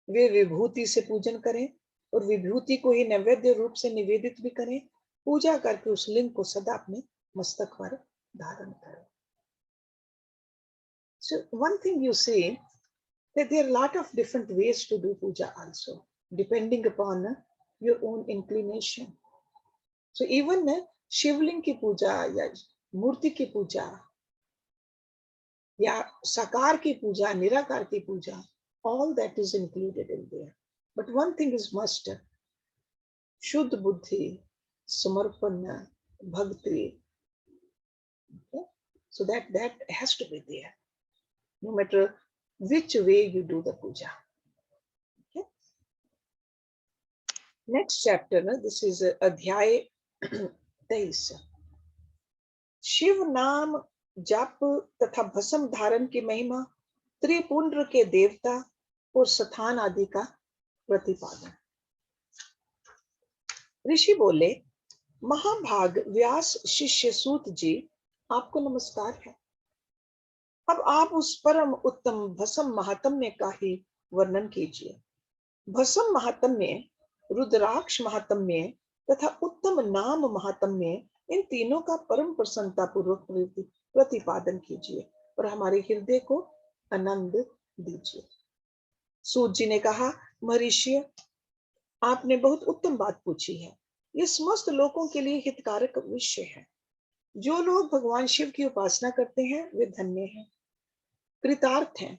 S2: वे विभूति से पूजन करें और विभूति को ही नैवेद्य रूप से निवेदित भी करें। पूजा करके उस लिंग को सदा अपने मस्तक पर धारण करें। So one thing you see that there are a lot of different ways to do puja also, depending upon your own inclination. So even शिवलिंग की पूजा या मूर्ति की पूजा या साकार की पूजा, निराकार की पूजा, all that is included in there. But one thing is must: शुद्ध बुद्धि, समर्पण, भक्ति. Okay? So that has to be there, no matter which way you do the puja. Okay? Next chapter, this is अध्याय 23. शिव नाम जप तथा भस्म धारण की महिमा, त्रिपुंड्र के देवता और स्थान आदि का प्रतिपादन। ऋषि बोले, महाभाग व्यास शिष्य सूत जी, आपको नमस्कार है। अब आप उस परम उत्तम भस्म महात्म्य का ही वर्णन कीजिए। भस्म महात्म्य, रुद्राक्ष महात्म्य तथा उत्तम नाम महात्म्य, इन तीनों का परम प्रसन्नता पूर्वक प्रतिपादन कीजिए और हमारे हृदय को आनंद दीजिए। सूत जी ने कहा, महर्षि, आपने बहुत उत्तम बात पूछी है। ये समस्त लोगों के लिए हितकारक विषय है। जो लोग भगवान शिव की उपासना करते हैं, वे धन्य हैं, कृतार्थ हैं।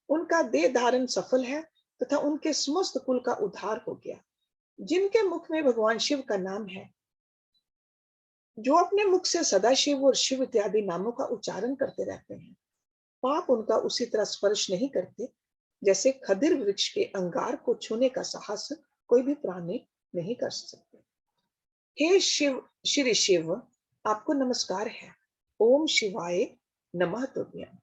S2: उनका देह धारण सफल है तथा उनके समस्त कुल का उद्धार हो गया। जिनके मुख में भगवान शिव का नाम है, जो अपने मुख से सदा शिव और शिव इत्यादि नामों का उच्चारण करते रहते हैं, पाप उनका उसी तरह स्पर्श नहीं करते जैसे खदिर वृक्ष के अंगार को छूने का साहस कोई भी प्राणी नहीं कर सकते। हे शिव, श्री शिव, आपको नमस्कार है। ओम शिवाय नमः तुभ्यम।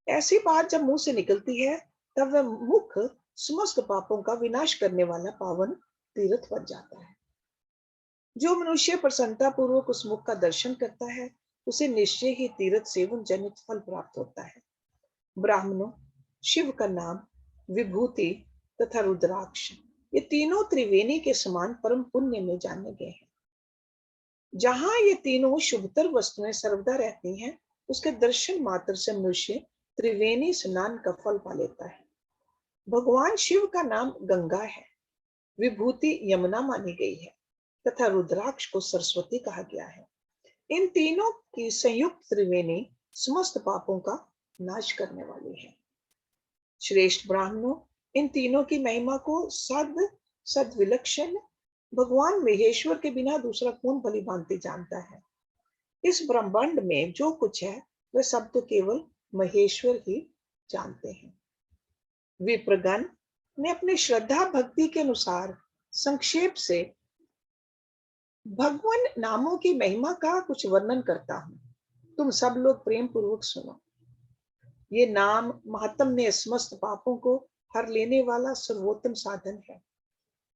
S2: ऐसी बात जब मुंह से निकलती है तब वह मुख समस्त पापों का विनाश करने वाला पावन तीर्थ बन जाता है। जो मनुष्य प्रसन्नता पूर्वक उस मुख का दर्शन करता है उसे निश्चय ही तीर्थ सेवन जनित फल प्राप्त होता है। ब्राह्मणों, शिव का नाम, विभूति तथा रुद्राक्ष ये तीनों त्रिवेणी के समान परम पुण्य में जाने गए हैं। जहां ये तीनों शुभतर वस्तुएं सर्वदा रहती हैं उसके दर्शन मात्र से मनुष्य त्रिवेणी स्नान का फल पा लेता है। भगवान शिव का नाम गंगा है, विभूति यमुना मानी गई है तथा रुद्राक्ष को सरस्वती कहा गया है। इन तीनों की संयुक्त त्रिवेणी समस्त पापों का नाश करने वाली है। श्रेष्ठ ब्राह्मणों, इन तीनों की महिमा को सद विलक्षण भगवान महेश्वर के बिना दूसरा कौन भली भांति जानता है। इस ब्रह्मांड में जो कुछ है वह सब तो केवल महेश्वर ही जानते हैं। विप्रगण ने अपने श्रद्धा भक्ति के अनुसार संक्षेप से भगवान नामों की महिमा का कुछ वर्णन करता हूं, तुम सब लोग प्रेम पूर्वक सुनो। ये नाम महात्म्य समस्त पापों को हर लेने वाला सर्वोत्तम साधन है।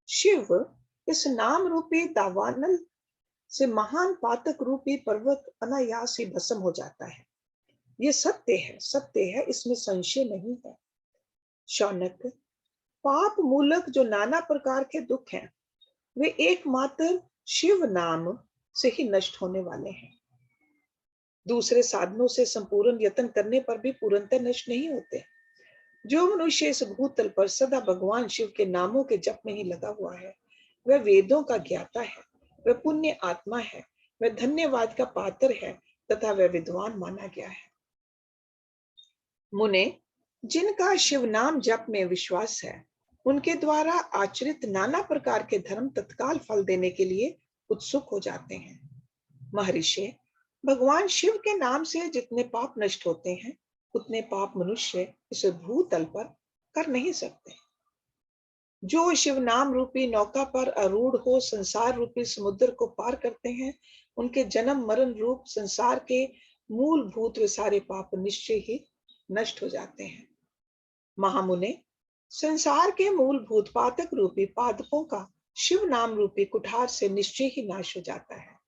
S2: शिव इस नाम रूपी दावानल से महान पातक रूपी पर्वत अनायास ही भस्म हो जाता है। ये सत्य है, इसमें संशय नहीं है। शौनक, पाप मूलक जो नाना प्रकार के दुख हैं वे एकमात्र शिव नाम से ही नष्ट होने वाले हैं। दूसरे साधनों से संपूर्ण यत्न करने पर भी पूर्णतः नष्ट नहीं होते। जो मनुष्य इस भूतल पर सदा भगवान शिव के नामों के जप में ही लगा हुआ है वह वेदों का ज्ञाता है, वह पुण्य आत्मा है, वह धन्यवाद का पात्र है तथा वह विद्वान माना गया है। मुने, जिनका शिव नाम जप में विश्वास है उनके द्वारा आचरित नाना प्रकार के धर्म तत्काल फल देने के लिए उत्सुक हो जाते हैं। महर्षि, भगवान शिव के नाम से जितने पाप नष्ट होते हैं उतने पाप मनुष्य इस भूतल पर कर नहीं सकते। जो शिव नाम रूपी नौका पर आरूढ़ हो संसार रूपी समुद्र को पार करते हैं उनके जन्म मरण रूप संसार के मूलभूत वे सारे पाप निश्चय ही नष्ट हो जाते हैं। महामुने, संसार के मूलभूत पातक रूपी पादपों का शिव नाम रूपी कुठार से निश्चय ही नाश हो जाता है।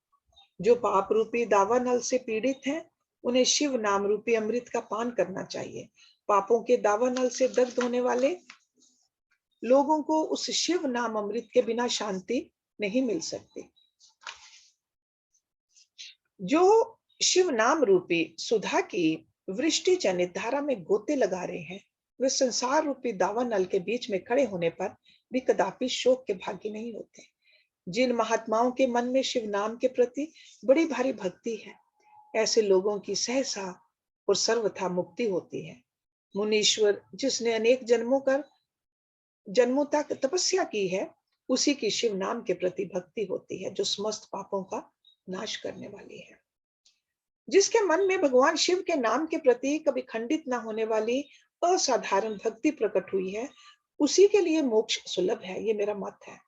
S2: जो पाप रूपी दावानल से पीड़ित हैं उन्हें शिव नाम रूपी अमृत का पान करना चाहिए। पापों के दावानल से दग्ध होने वाले लोगों को उस शिव नाम अमृत के बिना शांति नहीं मिल सकती। जो शिव नाम रूपी सुधा की वृष्टि जनित धारा में गोते लगा रहे हैं वे संसार रूपी दावानल के बीच में खड़े होने पर भी कदापि शोक के भागी नहीं होते। जिन महात्माओं के मन में शिव नाम के प्रति बड़ी भारी भक्ति है ऐसे लोगों की सहसा और सर्वथा मुक्ति होती है। मुनीश्वर, जिसने अनेक जन्मों तक तपस्या की है उसी की शिव नाम के प्रति भक्ति होती है जो समस्त पापों का नाश करने वाली है। जिसके मन में भगवान शिव के नाम के प्रति कभी खंडित न होने वाली असाधारण भक्ति प्रकट हुई है उसी के लिए मोक्ष सुलभ है, ये मेरा मत है।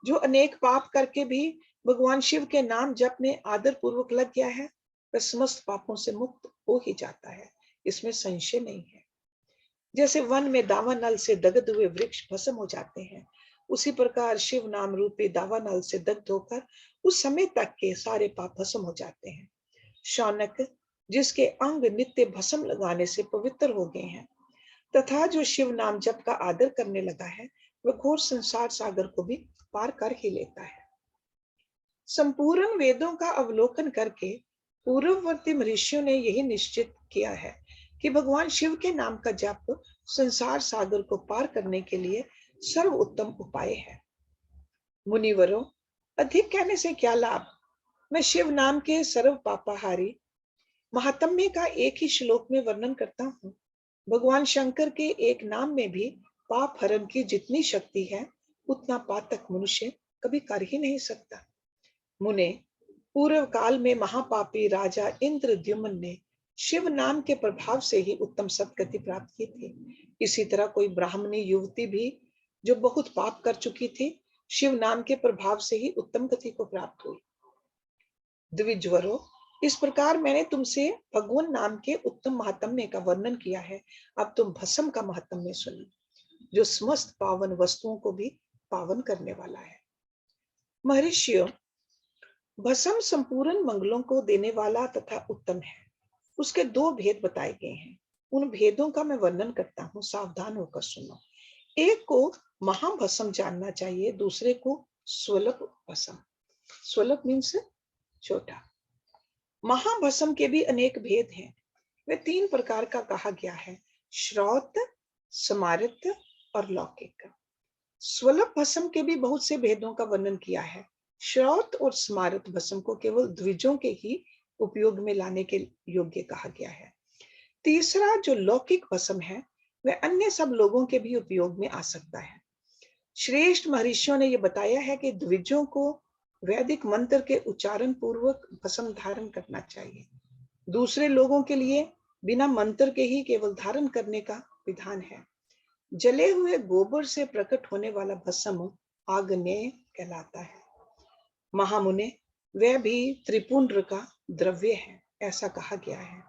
S2: जो अनेक पाप करके भी भगवान शिव के नाम जप में आदर पूर्वक लग गया है वह समस्त पापों से मुक्त हो ही जाता है, इसमें संशय नहीं है। जैसे वन में दावानल से दग्ध हुए वृक्ष भस्म हो जाते हैं उसी प्रकार शिव नाम रूपी दावानल से दग्ध होकर उस समय तक के सारे पाप भस्म हो जाते हैं। शौनक, जिसके अंग नित्य भस्म लगाने से पवित्र हो गए हैं तथा जो शिव नाम जप का आदर करने लगा है वह घोर संसार सागर को भी पार कर ही लेता है। संपूर्ण वेदों का अवलोकन करके पूर्ववर्ती ऋषियों ने यही निश्चित किया है कि भगवान शिव के नाम का जप संसार सागर को पार करने के लिए सर्वोत्तम उपाय है। मुनिवरों, अधिक कहने से क्या लाभ। मैं शिव नाम के सर्व पापाहारी महात्म्य का एक ही श्लोक में वर्णन करता हूँ। भगवान शंकर के एक नाम में भी पाप हरण की जितनी शक्ति है उतना पातक मनुष्य कभी कर ही नहीं सकता। मुने, पूर्व काल में महापापी राजा इंद्रद्युम्न ने शिव नाम के प्रभाव से ही उत्तम सदगति प्राप्त की थी। इसी तरह कोई ब्राह्मणी युवती भी जो बहुत पाप कर चुकी थी शिव नाम के प्रभाव से ही उत्तम गति को प्राप्त हुई। द्विजवरों, इस प्रकार मैंने तुमसे भगवान नाम के उत्तम महात्म्य का वर्णन किया है, अब तुम भस्म का महात्म्य सुनो, जो समस्त पावन वस्तुओं को भी पावन करने वाला है। महर्षियों, भस्म संपूर्ण मंगलों को देने वाला तथा उत्तम है। उसके दो भेद बताए गए हैं, उन भेदों का मैं वर्णन करता हूं, सावधान होकर सुनो। एक को महाभस्म जानना चाहिए, दूसरे को स्वल्प भस्म। स्वल्प मीन्स छोटा। महाभस्म के भी अनेक भेद हैं, वे 3 प्रकार का कहा गया है, श्रौत, स्मारित और लौकिक। स्वल्प भस्म के भी बहुत से भेदों का वर्णन किया है। श्रौत और स्मारित भस्म को केवल द्विजों के ही उपयोग में लाने के योग्य कहा गया है। तीसरा जो लौकिक भस्म है, वह अन्य सब लोगों के भी उपयोग में आ सकता है। श्रेष्ठ महर्षियों ने यह बताया है कि द्विजों को वैदिक मंत्र के उच्चारण पूर्वक भस्म धारण करना चाहिए। दूसरे लोगों के लिए बिना मंत्र के ही केवल धारण करने का विधान है। जले हुए गोबर से प्रकट होने वाला भस्म आग्नेय कहलाता है। महामुने, वह भी त्रिपुंड्र का द्रव्य है, ऐसा कहा गया है।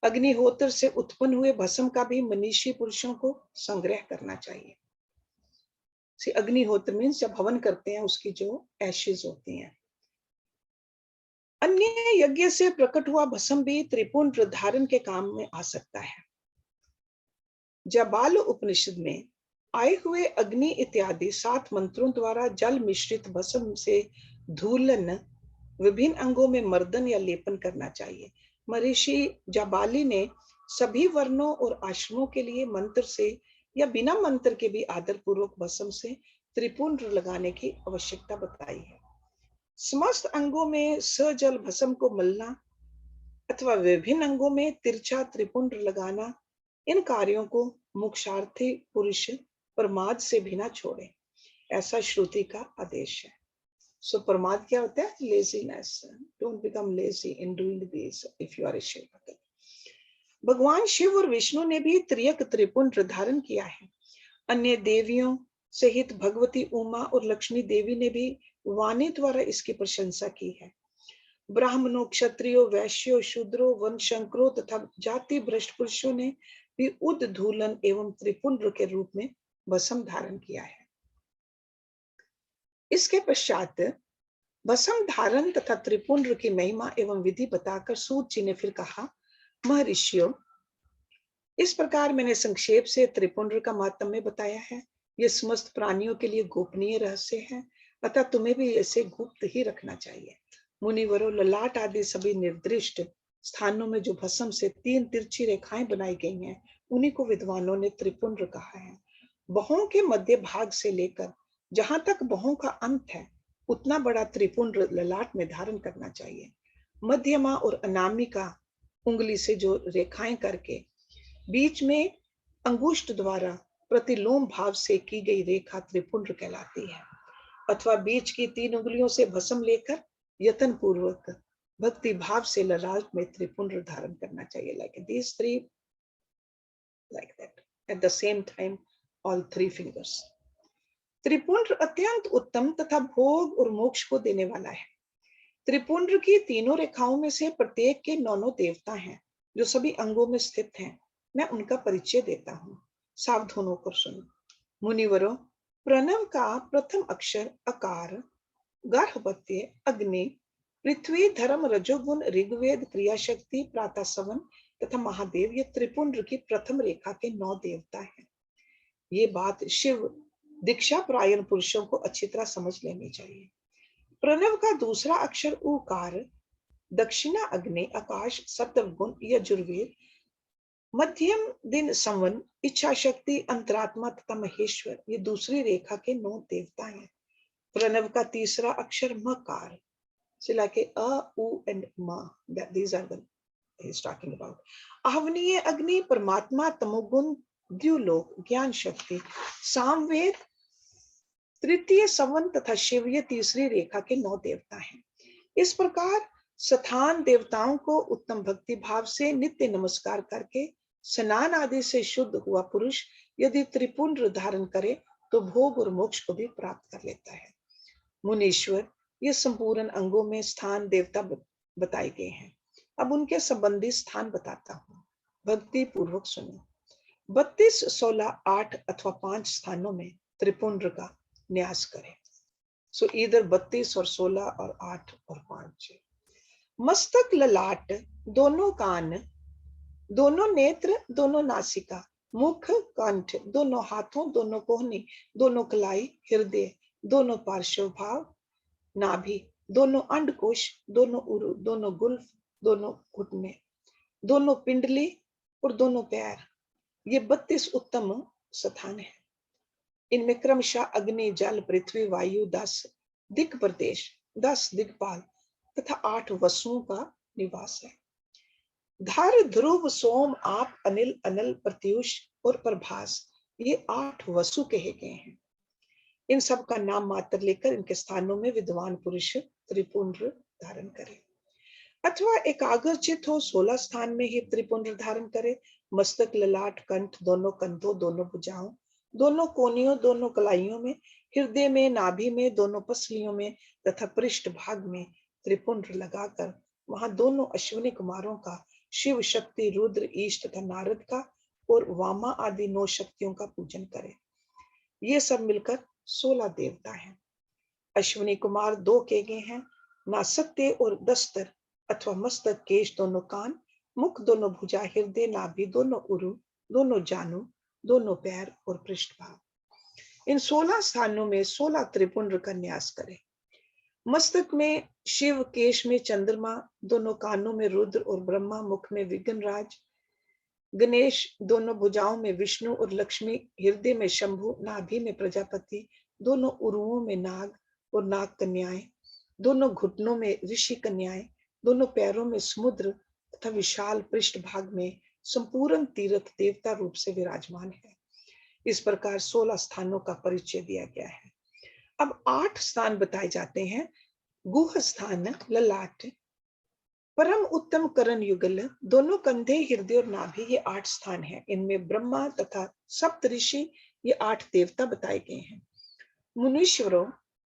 S2: अग्निहोत्र से उत्पन्न हुए भस्म का भी मनीषी पुरुषों को संग्रह करना चाहिए। अग्निहोत्र मीन्स जब हवन करते हैं उसकी जो एशेज होती हैं। अन्य यज्ञ से प्रकट हुआ भस्म भी त्रिपुंड धारण के काम में आ सकता है। जाबाल उपनिषद में आए हुए अग्नि इत्यादि 7 मंत्रों द्वारा जल मिश्रित भस्म से धूलन, विभिन्न अंगों में मर्दन या लेपन करना चाहिए। महर्षि जाबाली ने सभी वर्णों और आश्रमों के लिए मंत्र से या बिना मंत्र के भी आदर पूर्वक भस्म से त्रिपुंड लगाने की आवश्यकता बताई है। समस्त अंगों में सजल भस्म को मलना अथवा विभिन्न अंगों में तिरछा त्रिपुंड लगाना, इन कार्यों को मोक्षार्थी पुरुष प्रमाद से भी ना छोड़े, ऐसा श्रुति का आदेश है। सो प्रमाद क्या होता है? Laziness. Don't become lazy in doing this if you are a Shiva bhakt. भगवान शिव और विष्णु ने भी त्रियक त्रिपुंड धारण किया है। अन्य देवियों सहित भगवती उमा और लक्ष्मी देवी ने भी वाणी द्वारा इसकी प्रशंसा की है। ब्राह्मणों, क्षत्रियों, वैश्यों, शूद्रों, वनशंकरों तथा जाति भ्रष्ट पुरुषों ने भी उद्धूलन एवं त्रिपुंड के रूप में भस्म धारण किया है। इसके पश्चात भस्म धारण तथा त्रिपुंड की महिमा एवं विधि बताकर सूत जी ने फिर कहा, महर्षियों, इस प्रकार मैंने संक्षेप से त्रिपुंड का महात्म्य बताया है। यह समस्त प्राणियों के लिए गोपनीय रहस्य है, अतः तुम्हें भी इसे गुप्त ही रखना चाहिए। मुनिवरों, ललाट आदि सभी निर्दिष्ट स्थानों में जो भस्म से 3 तिरछी रेखाएं बनाई गई हैं, उन्हीं को विद्वानों ने त्रिपुंड कहा है। बाहों के मध्य भाग से लेकर जहां तक बाहों का अंत है, उतना बड़ा त्रिपुंड ललाट में धारण करना चाहिए। मध्यमा और अनामिका उंगली से जो रेखाएं करके बीच में अंगुष्ठ द्वारा प्रतिलोम भाव से की गई रेखा त्रिपुंड कहलाती है। अथवा बीच की 3 उंगलियों से भस्म लेकर यत्न पूर्वक भक्ति भाव से ललाट में त्रिपुंड धारण करना चाहिए। Like these 3, like that at the same time, all 3 fingers. Tripund अत्यंत उत्तम तथा भोग और मोक्ष को देने वाला है। त्रिपुंड की तीनों रेखाओं में से प्रत्येक के 9 देवता हैं, जो सभी अंगों में स्थित हैं। मैं उनका परिचय देता हूं, सावधान होकर सुनो। मुनिवरों, प्रणव का प्रथम अक्षर अकार, गार्हपत्य, अग्नि, पृथ्वी, धर्म, रजोगुण, ऋग्वेद, क्रिया शक्ति, प्रातः सवन तथा महादेव, ये त्रिपुंड की प्रथम रेखा के 9 देवता हैं। ये बात शिव दीक्षा प्रायण पुरुषों को अच्छी तरह समझ लेनी चाहिए। प्रणव का दूसरा अक्षर उकार, दक्षिणा अग्नि, आकाश, सप्तगुण, यजुर्वेद, मध्यम दिन संवन, इच्छा शक्ति, अंतरात्मा तथा महेश्वर, ये दूसरी रेखा के 9 देवता हैं। प्रणव का तीसरा अक्षर मकार, सिला के अ, उ एंड म, these are the he is talking about. आहवनीय अग्नि, परमात्मा, तमोगुण, द्युलोक, ज्ञान शक्ति, सामवेद, तृतीय संवन तथा शिव, ये तीसरी रेखा के 9 देवता हैं। इस प्रकार स्थान देवताओं को उत्तम भक्ति भाव से नित्य नमस्कार करके स्नान आदि से शुद्ध हुआ पुरुष यदि त्रिपुंड धारण करे तो भोग और मोक्ष को भी प्राप्त कर लेता है। मुनीश्वर, ये संपूर्ण अंगों में स्थान देवता बताए गए हैं। अब उनके संबंधी स्थान बताता हूँ, भक्ति पूर्वक सुनो। 32, 16, 8 अथवा 5 स्थानों में त्रिपुंड्र का न्यास करें। सो इधर 32 और 16 और 8 और 5। मस्तक, ललाट, दोनों कान, दोनों नेत्र, दोनों नासिका, मुख, कंठ, दोनों हाथों, दोनों कोहनी, दोनों कलाई, हृदय, दोनों पार्श्व भाग, नाभि, दोनों अंडकोश, दोनों उरु, दोनों गुल्फ, दोनों घुटने, दोनों पिंडली और दोनों पैर, ये 32 उत्तम स्थान है। इनमें क्रमशः अग्नि, जल, पृथ्वी, वायु, 10 दिक् प्रदेश, 10 दिक्पाल तथा 8 वसुओं का निवास है। धर, ध्रुव, सोम, आप, अनिल, अनल, प्रत्युष और प्रभास, ये 8 वसु कहे गए हैं। इन सब का नाम मात्र लेकर इनके स्थानों में विद्वान पुरुष त्रिपुंड्र धारण करे, अथवा एकाग्रचित हो 16 स्थान में ही त्रिपुंड्र धारण करे। मस्तक, ललाट, कंठ, दोनों कंधों, दोनों भुजाओं, दोनों कोनियों, दोनों कलाइयों में, हृदय में, नाभि में, दोनों पसलियों में तथा पृष्ठ भाग में त्रिपुंड्र लगाकर वहां दोनों अश्विनी कुमारों का, शिव, शक्ति, रुद्र, ईश तथा नारद का और वामा आदि 9 शक्तियों का पूजन करे। ये सब मिलकर 16 देवता हैं। अश्विनी कुमार 2 के गए हैं, नासत्य और दस्तर अथवा मस्तक, केश, दोनों कान, मुख, दोनों भुजा, हृदय, नाभि, दोनों उरु, दोनों जानू, दोनों पैर और पृष्ठभाग। इन 16 स्थानों में 16 त्रिपुंड्र का न्यास करें। मस्तक में शिव, केश में चंद्रमा, दोनों कानों में रुद्र और ब्रह्मा, मुख में विघ्नराज, गणेश, दोनों भुजाओं में विष्णु और लक्ष्मी, हृदय में शंभु, नाभि में प्रजापति, दोनों उरुओं में नाग और नाग कन्याएं, दोनों घुटनों में ऋषि कन्याएं, दोनों पैरों में समुद्र तथा विशाल पृष्ठ भाग में संपूर्ण तीर्थ देवता रूप से विराजमान है। इस प्रकार 16 स्थानों का परिचय दिया गया है। अब 8 स्थान बताए जाते हैं। गुह स्थान, ललाट, परम उत्तम करण युगल, दोनों कंधे, हृदय और नाभि, ये 8 स्थान हैं। इनमें ब्रह्मा तथा सप्त ऋषि, ये 8 देवता बताए गए हैं। मुनीश्वरों,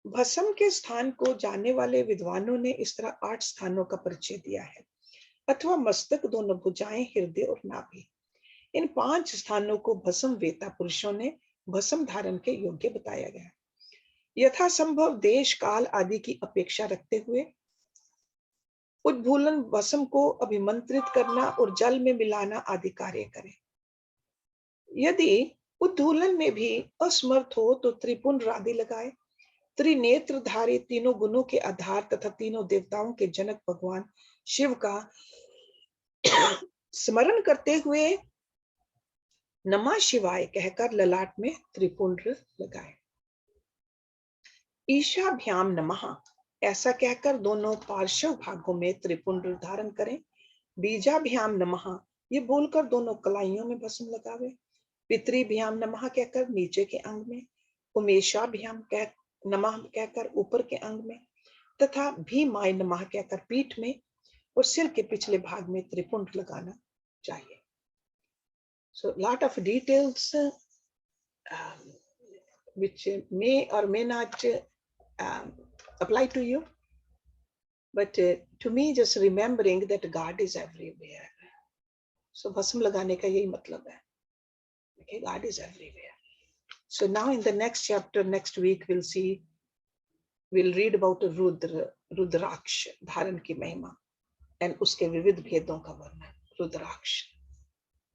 S2: भस्म के स्थान को जानने वाले विद्वानों ने इस तरह 8 स्थानों का परिचय दिया है, अथवा मस्तक, दोनों भुजाएं, हृदय और नाभि। इन 5 स्थानों को भस्म वेता पुरुषों ने भस्म धारण के योग्य बताया गया। यथासंभव देश, काल आदि की अपेक्षा रखते हुए उद्भूलन, भस्म को अभिमंत्रित करना और जल में मिलाना आदि कार्य करें। यदि उद्धूलन में भी असमर्थ हो तो त्रिपुंड्र आदि लगाए। त्रिनेत्रधारी, तीनों गुणों के आधार तथा तीनों देवताओं के जनक भगवान शिव का स्मरण करते हुए नमः शिवाय कहकर ललाट में त्रिपुंड्र लगाए। ईशाभ्याम नमः ऐसा कहकर दोनों पार्श्व भागों में त्रिपुंड्र धारण करें। बीजाभ्याम नमः ये बोलकर दोनों कलाइयों में भस्म लगावे। पितृभ्याम नमः कहकर नीचे के अंग में, उमेशाभ्याम नमः कहकर ऊपर के अंग में, तथा भीमाय नमः कहकर पीठ में और सिर के पिछले भाग में त्रिपुंड लगाना चाहिए। So lot of details which may or may not apply to you, but to me just remembering that God is everywhere. So भस्म लगाने का यही मतलब है, okay, God is everywhere. So now in the next chapter, next week we'll read about रुद्राक्ष धारण की महिमा and उसके विविध भेदों का वर्णन, रुद्राक्ष.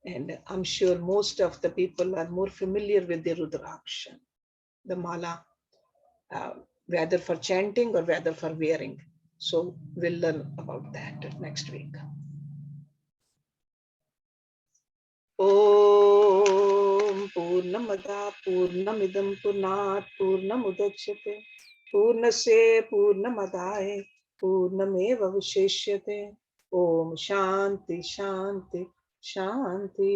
S2: And I'm sure most of the people are more familiar with the Rudraksh, the mala, whether for chanting or whether for wearing. So we'll learn about that next week. Om Purnamada Purnamidam Purnat Purnamudachyate Purnasya Purnamadaya Purnameva Vashishyate. Om Shanti Shanti Shanti.